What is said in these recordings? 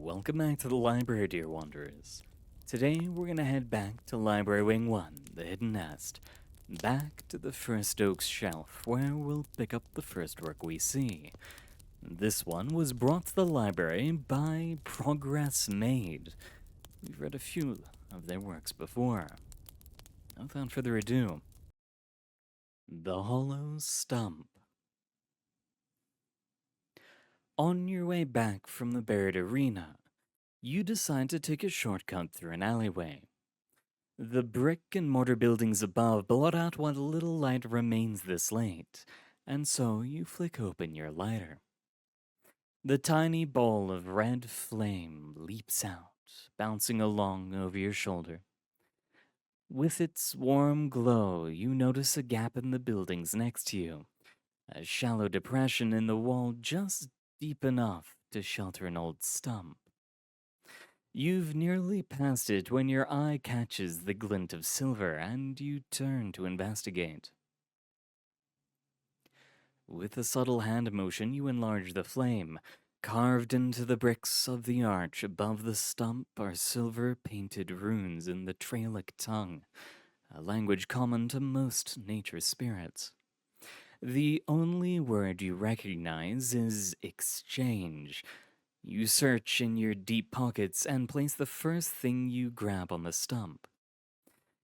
Welcome back to the library, dear wanderers. Today we're gonna head back to Library Wing 1, the Hidden Nest. Back to the first Oak's shelf, where we'll pick up the first work we see. This one was brought to the library by Progress Made. We've read a few of their works before. Without further ado, The Hollow Stump. On your way back from the buried arena, you decide to take a shortcut through an alleyway. The brick and mortar buildings above blot out what little light remains this late, and so you flick open your lighter. The tiny ball of red flame leaps out, bouncing along over your shoulder. With its warm glow, you notice a gap in the buildings next to you, a shallow depression in the wall just deep enough to shelter an old stump. You've nearly passed it when your eye catches the glint of silver and you turn to investigate. With a subtle hand motion, you enlarge the flame. Carved into the bricks of the arch above the stump are silver-painted runes in the Trailic tongue, a language common to most nature spirits. The only word you recognize is exchange. You search in your deep pockets and place the first thing you grab on the stump.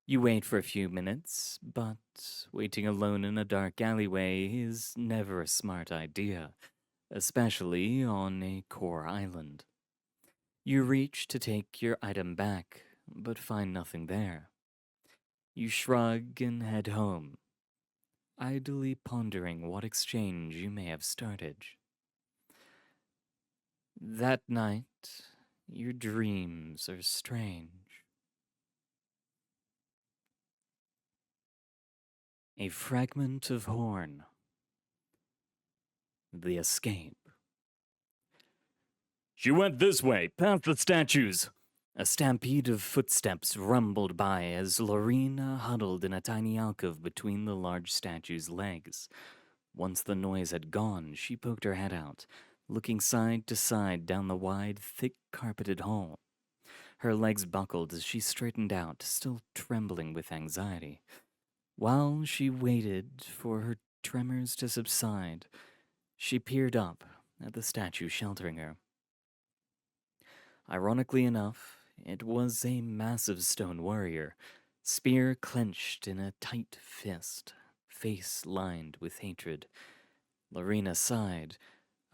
You wait for a few minutes, but waiting alone in a dark alleyway is never a smart idea, especially on a core island. You reach to take your item back, but find nothing there. You shrug and head home, idly pondering what exchange you may have started. That night, your dreams are strange. A fragment of horn. The escape. She went this way, past the statues. A stampede of footsteps rumbled by as Lorena huddled in a tiny alcove between the large statue's legs. Once the noise had gone, she poked her head out, looking side to side down the wide, thick-carpeted hall. Her legs buckled as she straightened out, still trembling with anxiety. While she waited for her tremors to subside, she peered up at the statue sheltering her. Ironically enough, it was a massive stone warrior, spear clenched in a tight fist, face lined with hatred. Lorena sighed.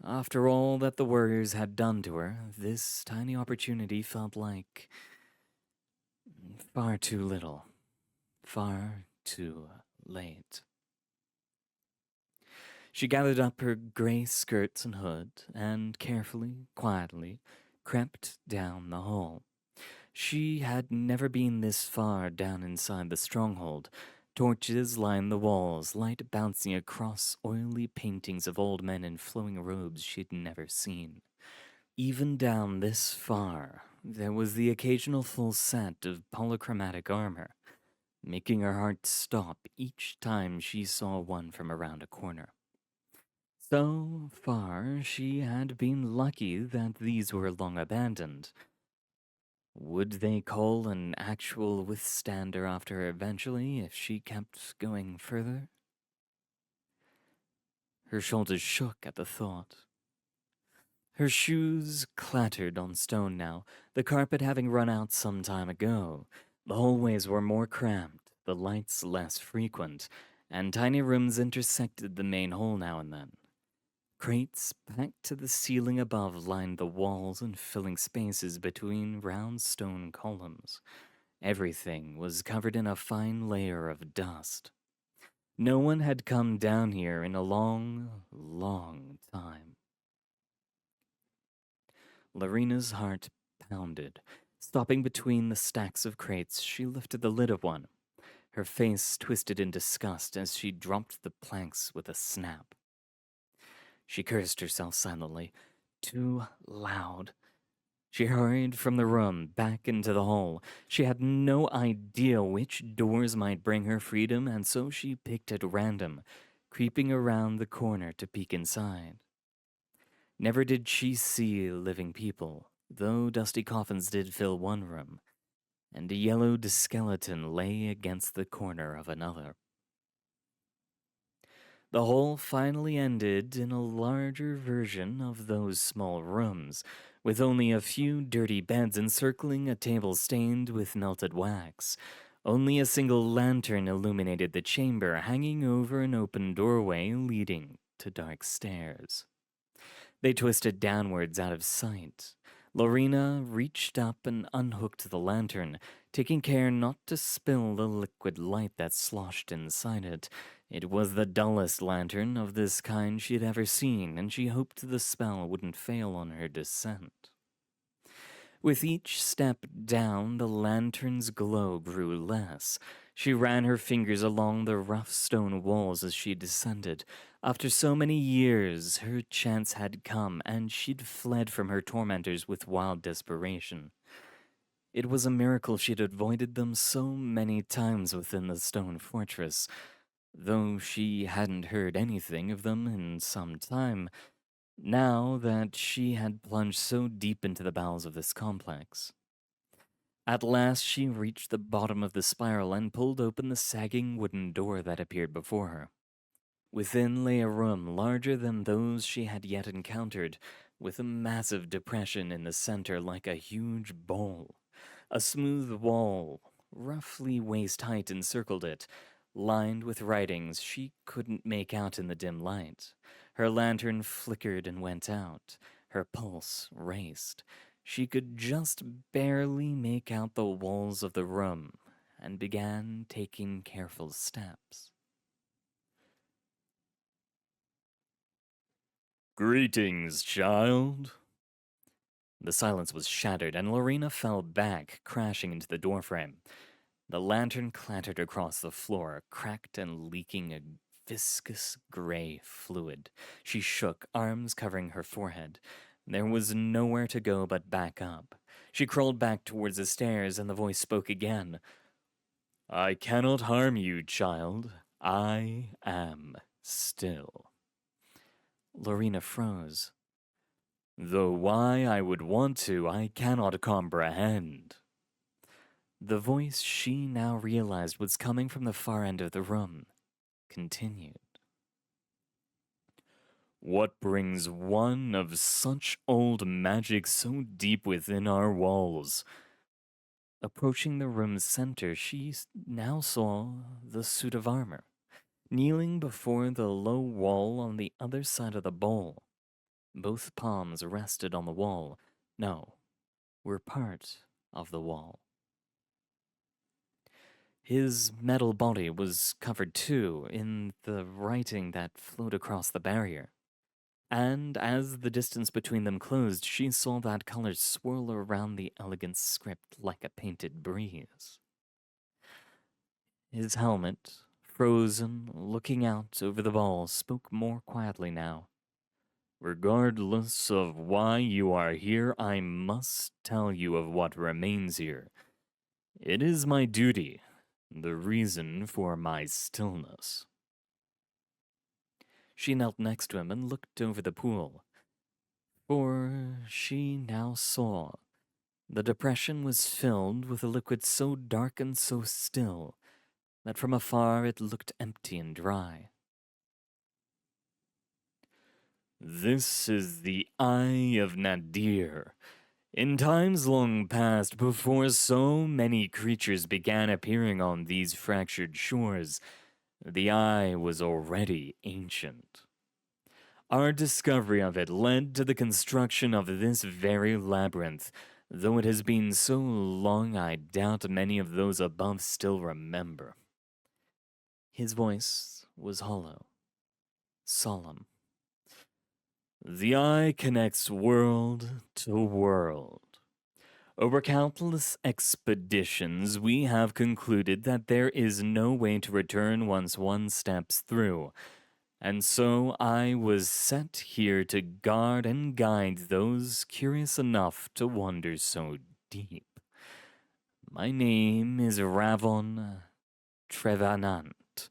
After all that the warriors had done to her, this tiny opportunity felt like far too little, far too late. She gathered up her gray skirts and hood and carefully, quietly, crept down the hall. She had never been this far down inside the stronghold. Torches lined the walls, light bouncing across oily paintings of old men in flowing robes she'd never seen. Even down this far, there was the occasional full set of polychromatic armor, making her heart stop each time she saw one from around a corner. So far, she had been lucky that these were long abandoned. Would they call an actual withstander after her eventually if she kept going further? Her shoulders shook at the thought. Her shoes clattered on stone now, the carpet having run out some time ago. The hallways were more cramped, the lights less frequent, and tiny rooms intersected the main hall now and then. Crates packed to the ceiling above lined the walls and filling spaces between round stone columns. Everything was covered in a fine layer of dust. No one had come down here in a long, long time. Lorena's heart pounded. Stopping between the stacks of crates, she lifted the lid of one. Her face twisted in disgust as she dropped the planks with a snap. She cursed herself silently. Too loud. She hurried from the room, back into the hall. She had no idea which doors might bring her freedom, and so she picked at random, creeping around the corner to peek inside. Never did she see living people, though dusty coffins did fill one room, and a yellowed skeleton lay against the corner of another. The hall finally ended in a larger version of those small rooms, with only a few dirty beds encircling a table stained with melted wax. Only a single lantern illuminated the chamber, hanging over an open doorway leading to dark stairs. They twisted downwards out of sight. Lorena reached up and unhooked the lantern, taking care not to spill the liquid light that sloshed inside it. It was the dullest lantern of this kind she had ever seen, and she hoped the spell wouldn't fail on her descent. With each step down, the lantern's glow grew less. She ran her fingers along the rough stone walls as she descended. After so many years, her chance had come, and she'd fled from her tormentors with wild desperation. It was a miracle she'd avoided them so many times within the stone fortress. Though she hadn't heard anything of them in some time, now that she had plunged so deep into the bowels of this complex. At last she reached the bottom of the spiral and pulled open the sagging wooden door that appeared before her. Within lay a room larger than those she had yet encountered, with a massive depression in the center like a huge bowl. A smooth wall, roughly waist height, encircled it, lined with writings she couldn't make out in the dim light. Her lantern flickered and went out. Her pulse raced. She could just barely make out the walls of the room and began taking careful steps. "Greetings, child." The silence was shattered, and Lorena fell back, crashing into the doorframe. The lantern clattered across the floor, cracked and leaking a viscous gray fluid. She shook, arms covering her forehead. There was nowhere to go but back up. She crawled back towards the stairs, and the voice spoke again. "I cannot harm you, child. I am still." Lorena froze. "Though why I would want to, I cannot comprehend." The voice she now realized was coming from the far end of the room continued. "What brings one of such old magic so deep within our walls?" Approaching the room's center, she now saw the suit of armor, kneeling before the low wall on the other side of the bowl. Both palms rested on the wall. No, were part of the wall. His metal body was covered too in the writing that flowed across the barrier. And as the distance between them closed, she saw that color swirl around the elegant script like a painted breeze. His helmet, frozen, looking out over the ball, spoke more quietly now. "Regardless of why you are here, I must tell you of what remains here. It is my duty, the reason for my stillness." She knelt next to him and looked over the pool. For she now saw the depression was filled with a liquid so dark and so still that from afar it looked empty and dry. "This is the Eye of Nadir. In times long past, before so many creatures began appearing on these fractured shores, the Eye was already ancient. Our discovery of it led to the construction of this very labyrinth, though it has been so long I doubt many of those above still remember." His voice was hollow, solemn. "The Eye connects world to world. Over countless expeditions, we have concluded that there is no way to return once one steps through, and so I was set here to guard and guide those curious enough to wander so deep. My name is Ravon Trevenant,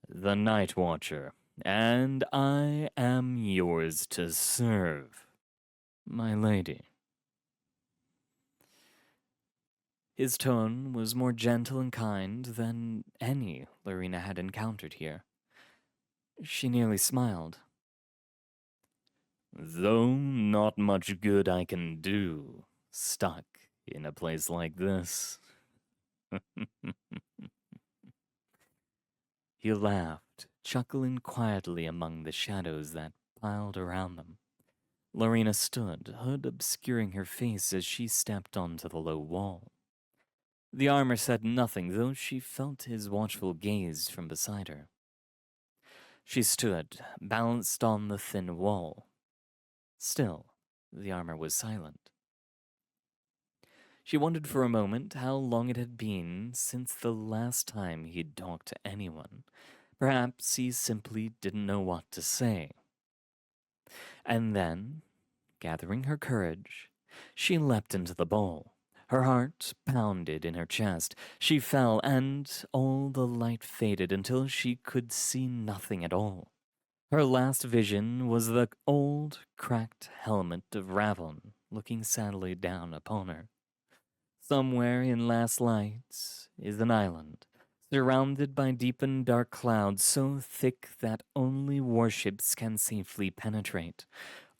the Night Watcher, and I am yours to serve, my lady." His tone was more gentle and kind than any Lorena had encountered here. She nearly smiled. Though not much good I can do, stuck in a place like this. He laughed, chuckling quietly among the shadows that piled around them. Lorena stood, hood obscuring her face as she stepped onto the low wall. The armor said nothing, though she felt his watchful gaze from beside her. She stood, balanced on the thin wall. Still, the armor was silent. She wondered for a moment how long it had been since the last time he'd talked to anyone. Perhaps he simply didn't know what to say. And then, gathering her courage, she leapt into the bowl. Her heart pounded in her chest. She fell, and all the light faded until she could see nothing at all. Her last vision was the old, cracked helmet of Ravon looking sadly down upon her. Somewhere in last lights is an island, surrounded by deep and dark clouds so thick that only warships can safely penetrate.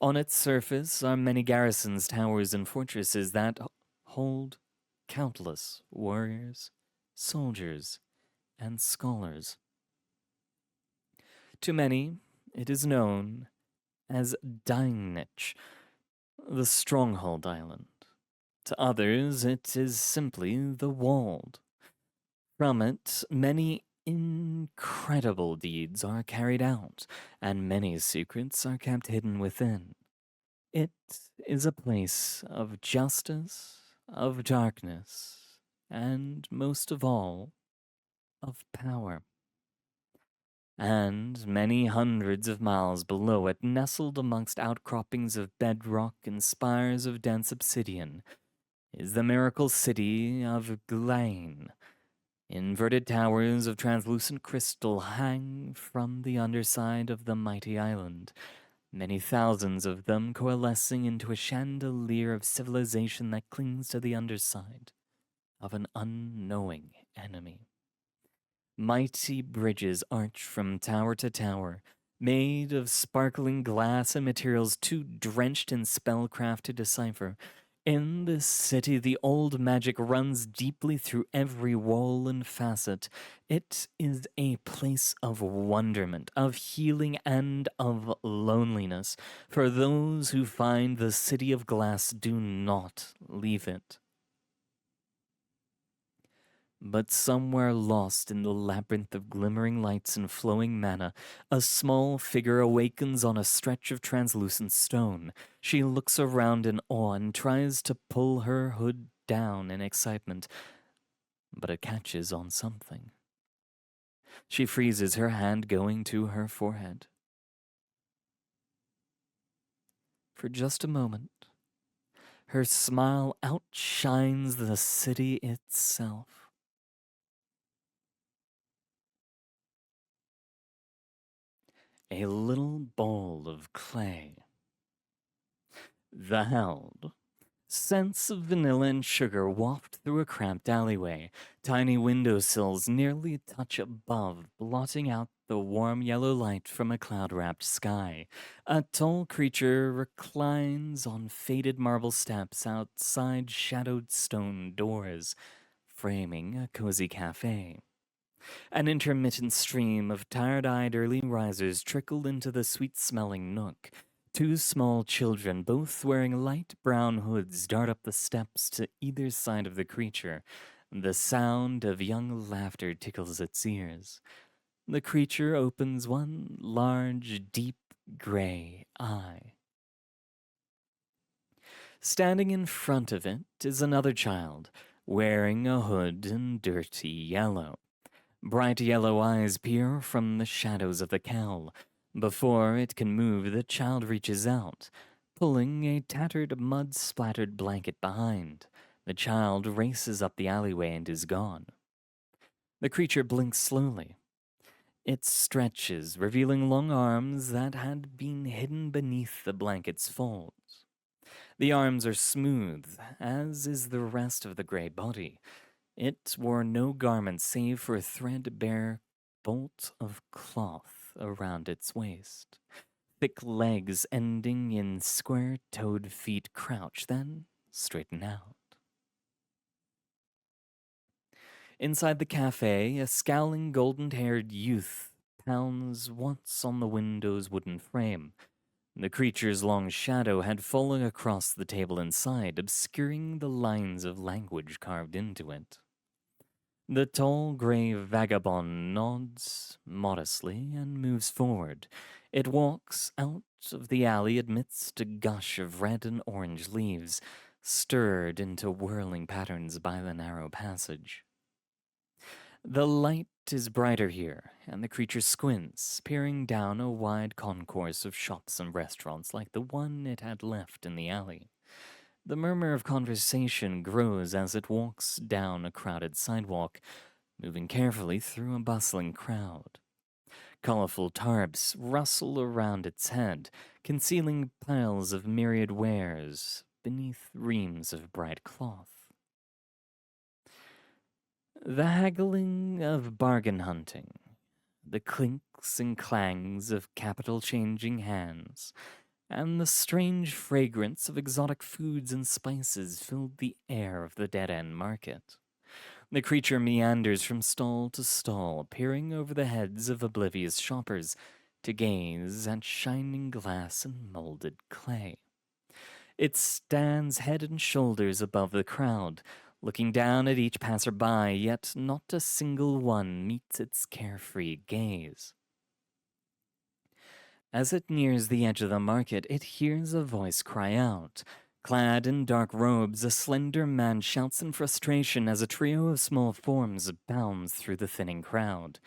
On its surface are many garrisons, towers, and fortresses that hold countless warriors, soldiers, and scholars. To many, it is known as Dynich, the Stronghold Island. To others, it is simply the Walled. From it, many incredible deeds are carried out, and many secrets are kept hidden within. It is a place of justice, of darkness, and most of all, of power. And many hundreds of miles below it, nestled amongst outcroppings of bedrock and spires of dense obsidian, is the miracle city of Glain. Inverted towers of translucent crystal hang from the underside of the mighty island, many thousands of them coalescing into a chandelier of civilization that clings to the underside of an unknowing enemy. Mighty bridges arch from tower to tower, made of sparkling glass and materials too drenched in spellcraft to decipher. In this city, the old magic runs deeply through every wall and facet. It is a place of wonderment, of healing, and of loneliness. For those who find the city of glass, do not leave it. But somewhere lost in the labyrinth of glimmering lights and flowing mana, a small figure awakens on a stretch of translucent stone. She looks around in awe and tries to pull her hood down in excitement, but it catches on something. She freezes, her hand going to her forehead. For just a moment, her smile outshines the city itself. A little bowl of clay. The held. Scents of vanilla and sugar waft through a cramped alleyway. Tiny windowsills nearly touch above, blotting out the warm yellow light from a cloud-wrapped sky. A tall creature reclines on faded marble steps outside shadowed stone doors, framing a cozy cafe. An intermittent stream of tired-eyed early risers trickled into the sweet-smelling nook. Two small children, both wearing light brown hoods, dart up the steps to either side of the creature. The sound of young laughter tickles its ears. The creature opens one large, deep gray eye. Standing in front of it is another child, wearing a hood in dirty yellow. Bright yellow eyes peer from the shadows of the cowl. Before it can move, the child reaches out, pulling a tattered, mud-splattered blanket behind. The child races up the alleyway and is gone. The creature blinks slowly. It stretches, revealing long arms that had been hidden beneath the blanket's folds. The arms are smooth, as is the rest of the gray body. It wore no garment save for a threadbare bolt of cloth around its waist. Thick legs ending in square-toed feet crouch, then straighten out. Inside the cafe, a scowling golden-haired youth pounds once on the window's wooden frame. The creature's long shadow had fallen across the table inside, obscuring the lines of language carved into it. The tall gray vagabond nods modestly and moves forward. It walks out of the alley amidst a gush of red and orange leaves, stirred into whirling patterns by the narrow passage. The light is brighter here, and the creature squints, peering down a wide concourse of shops and restaurants like the one it had left in the alley. The murmur of conversation grows as it walks down a crowded sidewalk, moving carefully through a bustling crowd. Colorful tarps rustle around its head, concealing piles of myriad wares beneath reams of bright cloth. The haggling of bargain hunting, the clinks and clangs of capital-changing hands, and the strange fragrance of exotic foods and spices filled the air of the dead-end market. The creature meanders from stall to stall, peering over the heads of oblivious shoppers to gaze at shining glass and molded clay. It stands head and shoulders above the crowd, looking down at each passerby, yet not a single one meets its carefree gaze. As it nears the edge of the market, it hears a voice cry out. Clad in dark robes, a slender man shouts in frustration as a trio of small forms bounds through the thinning crowd.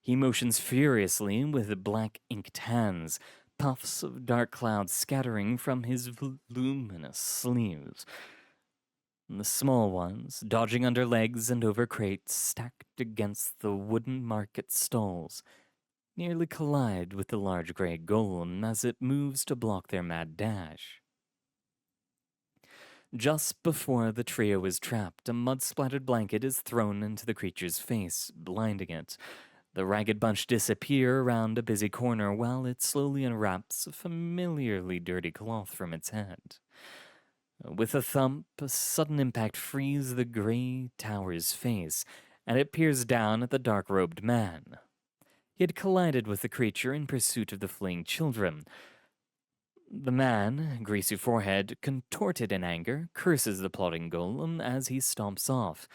He motions furiously with black inked hands, puffs of dark cloud scattering from his voluminous sleeves. The small ones, dodging under legs and over crates stacked against the wooden market stalls, nearly collide with the large gray golem as it moves to block their mad dash. Just before the trio is trapped, a mud-splattered blanket is thrown into the creature's face, blinding it. The ragged bunch disappear around a busy corner while it slowly unwraps a familiarly dirty cloth from its head. With a thump, a sudden impact frees the gray tower's face, and it peers down at the dark-robed man. He had collided with the creature in pursuit of the fleeing children. The man, greasy forehead contorted in anger, curses the plotting golem as he stomps off,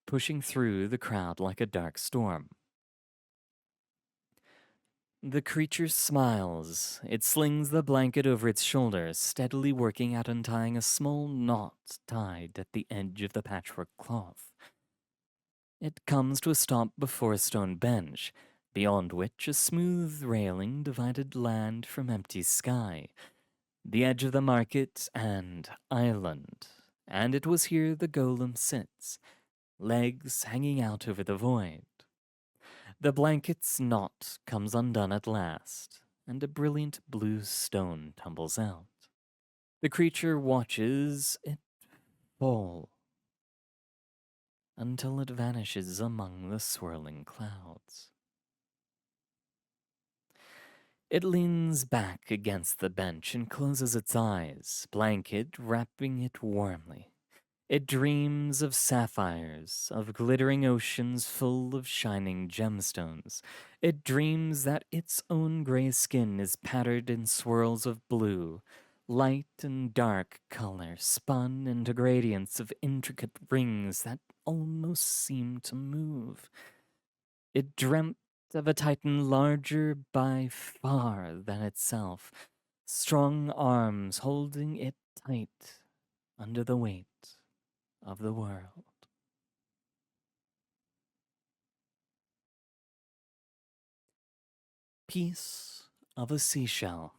pushing through the crowd like a dark storm. The creature smiles. It slings the blanket over its shoulders, steadily working at untying a small knot tied at the edge of the patchwork cloth. It comes to a stop before a stone bench, beyond which a smooth railing divided land from empty sky, the edge of the market and island, and it was here the golem sits, legs hanging out over the void. The blanket's knot comes undone at last, and a brilliant blue stone tumbles out. The creature watches it fall until it vanishes among the swirling clouds. It leans back against the bench and closes its eyes, blanket wrapping it warmly. It dreams of sapphires, of glittering oceans full of shining gemstones. It dreams that its own gray skin is patterned in swirls of blue, light and dark color spun into gradients of intricate rings that almost seem to move. It dreamt of a titan larger by far than itself, strong arms holding it tight under the weight of the world. Piece of a seashell.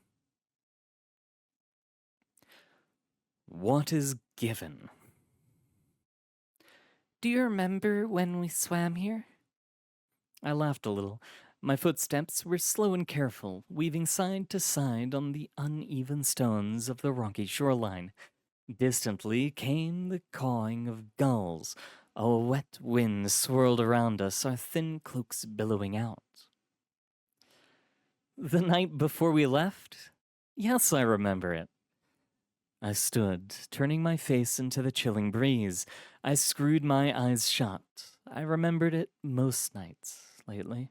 What is given? Do you remember when we swam here? I laughed a little. My footsteps were slow and careful, weaving side to side on the uneven stones of the rocky shoreline. Distantly came the cawing of gulls. A wet wind swirled around us, our thin cloaks billowing out. The night before we left? Yes, I remember it. I stood, turning my face into the chilling breeze. I screwed my eyes shut. I remembered it most nights lately.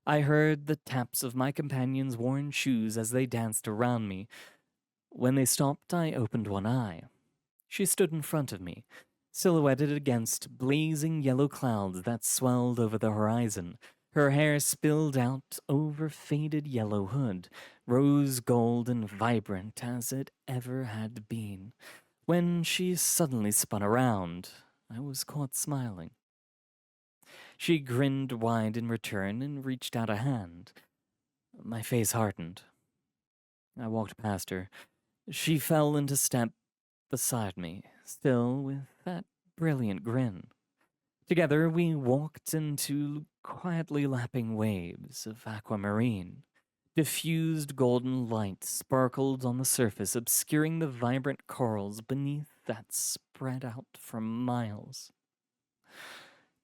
I heard the taps of my companions' worn shoes as they danced around me. When they stopped, I opened one eye. She stood in front of me, silhouetted against blazing yellow clouds that swelled over the horizon. Her hair spilled out over faded yellow hood, rose gold and vibrant as it ever had been. When she suddenly spun around, I was caught smiling. She grinned wide in return and reached out a hand. My face hardened. I walked past her. She fell into step beside me, still with that brilliant grin. Together we walked into quietly lapping waves of aquamarine. Diffused golden light sparkled on the surface, obscuring the vibrant corals beneath that spread out for miles.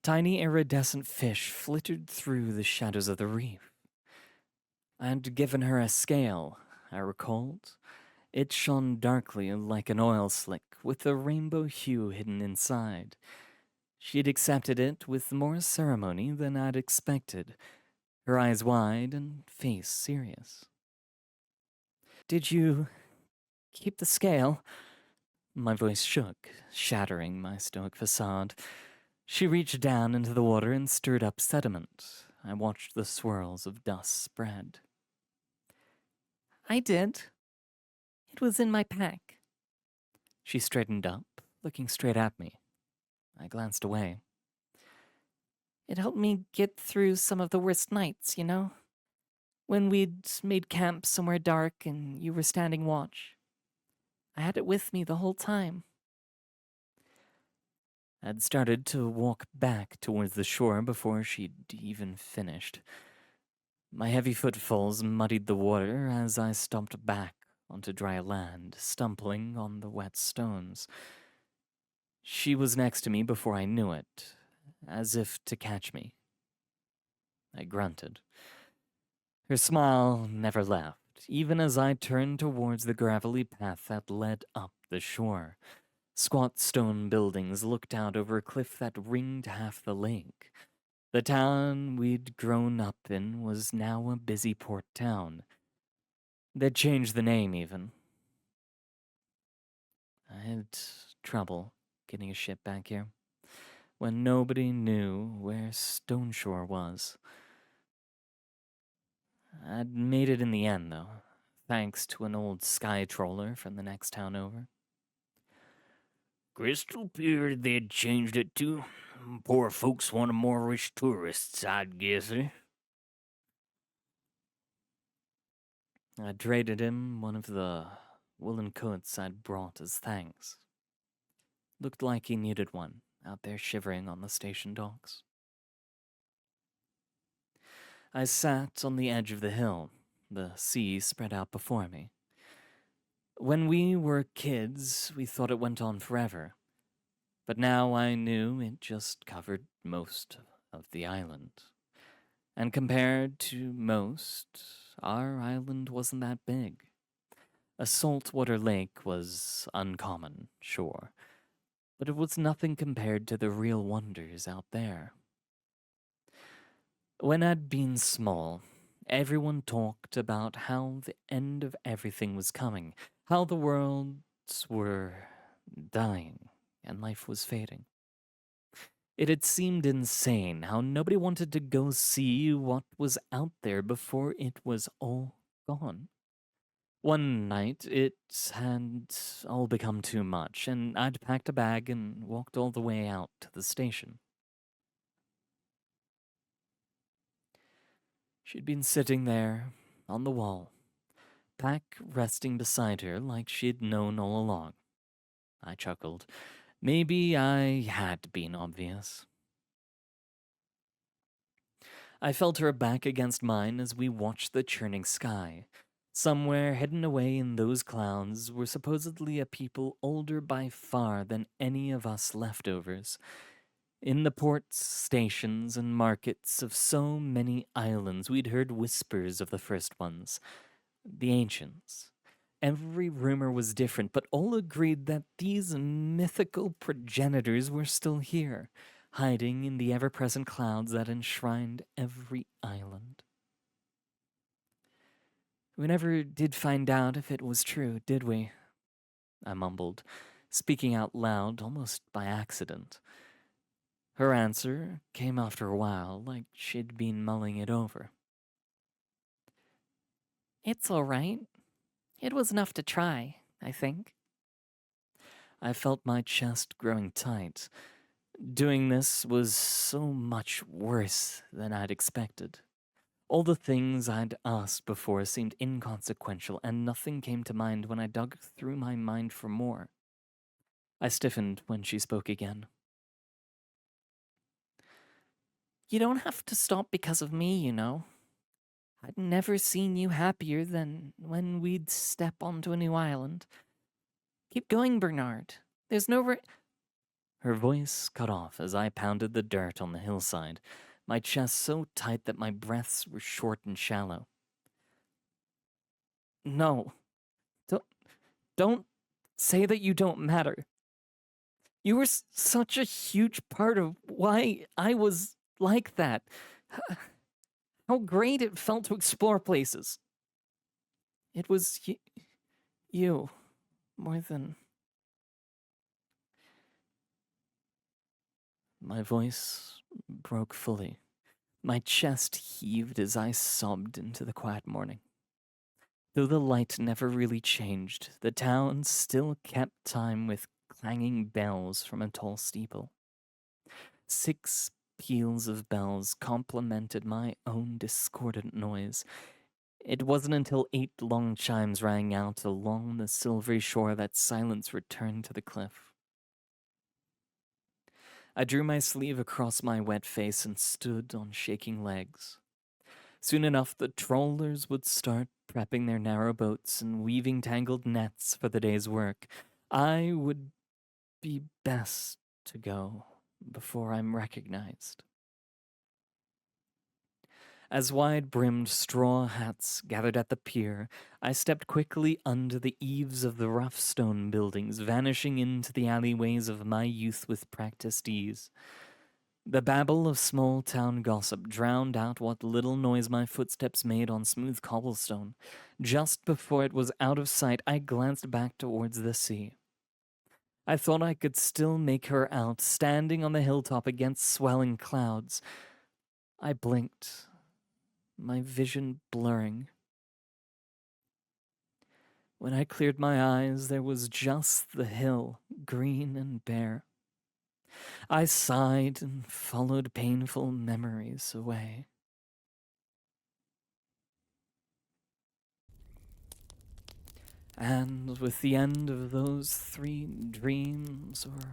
Tiny iridescent fish flittered through the shadows of the reef. I had given her a scale, I recalled. It shone darkly like an oil slick, with a rainbow hue hidden inside. She had accepted it with more ceremony than I'd expected, her eyes wide and face serious. Did you keep the scale? My voice shook, shattering my stoic facade. She reached down into the water and stirred up sediment. I watched the swirls of dust spread. I did. It was in my pack. She straightened up, looking straight at me. I glanced away. It helped me get through some of the worst nights, you know? When we'd made camp somewhere dark and you were standing watch. I had it with me the whole time. I'd started to walk back towards the shore before she'd even finished. My heavy footfalls muddied the water as I stumped back onto dry land, stumbling on the wet stones. She was next to me before I knew it, as if to catch me. I grunted. Her smile never left, even as I turned towards the gravelly path that led up the shore. Squat stone buildings looked out over a cliff that ringed half the lake. The town we'd grown up in was now a busy port town. They'd changed the name, even. I had trouble getting a ship back here when nobody knew where Stoneshore was. I'd made it in the end, though, thanks to an old sky trawler from the next town over. Crystal Pier they'd changed it to. Poor folks wanted more rich tourists, I'd guess. I traded him one of the woolen coats I'd brought as thanks. Looked like he needed one, out there shivering on the station docks. I sat on the edge of the hill, the sea spread out before me. When we were kids, we thought it went on forever. But now I knew it just covered most of the island. And compared to most, our island wasn't that big. A saltwater lake was uncommon, sure, but it was nothing compared to the real wonders out there. When I'd been small, everyone talked about how the end of everything was coming, how the worlds were dying and life was fading. It had seemed insane how nobody wanted to go see what was out there before it was all gone. One night, it had all become too much, and I'd packed a bag and walked all the way out to the station. She'd been sitting there, on the wall, pack resting beside her like she'd known all along. I chuckled. Maybe I had been obvious. I felt her back against mine as we watched the churning sky. Somewhere hidden away in those clouds were supposedly a people older by far than any of us leftovers. In the ports, stations, and markets of so many islands, we'd heard whispers of the first ones, the ancients. Every rumor was different, but all agreed that these mythical progenitors were still here, hiding in the ever present clouds that enshrined every island. We never did find out if it was true, did we? I mumbled, speaking out loud almost by accident. Her answer came after a while, like she'd been mulling it over. It's all right. It was enough to try, I think. I felt my chest growing tight. Doing this was so much worse than I'd expected. All the things I'd asked before seemed inconsequential, and nothing came to mind when I dug through my mind for more. I stiffened when she spoke again. You don't have to stop because of me, you know. I'd never seen you happier than when we'd step onto a new island. Keep going, Bernard. There's no Her voice cut off as I pounded the dirt on the hillside, my chest so tight that my breaths were short and shallow. No. Don't say that you don't matter. You were such a huge part of why I was like that. How great it felt to explore places. It was you, more than... My voice broke fully. My chest heaved as I sobbed into the quiet morning. Though the light never really changed, the town still kept time with clanging bells from a tall steeple. 6 peals of bells complemented my own discordant noise. It wasn't until 8 long chimes rang out along the silvery shore that silence returned to the cliff. I drew my sleeve across my wet face and stood on shaking legs. Soon enough, the trollers would start prepping their narrow boats and weaving tangled nets for the day's work. I would be best to go before I'm recognized. As wide-brimmed straw hats gathered at the pier, I stepped quickly under the eaves of the rough stone buildings, vanishing into the alleyways of my youth with practiced ease. The babble of small-town gossip drowned out what little noise my footsteps made on smooth cobblestone. Just before it was out of sight, I glanced back towards the sea. I thought I could still make her out, standing on the hilltop against swelling clouds. I blinked, my vision blurring. When I cleared my eyes, there was just the hill, green and bare. I sighed and followed painful memories away. And with the end of those 3 dreams, or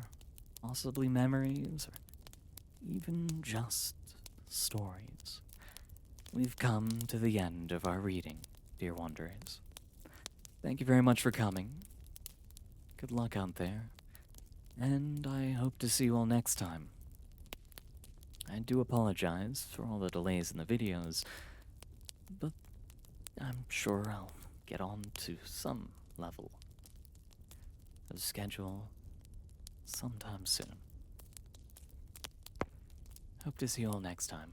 possibly memories, or even just stories, we've come to the end of our reading, dear wanderers. Thank you very much for coming. Good luck out there. And I hope to see you all next time. I do apologize for all the delays in the videos, but I'm sure I'll get on to some level of schedule sometime soon. Hope to see you all next time.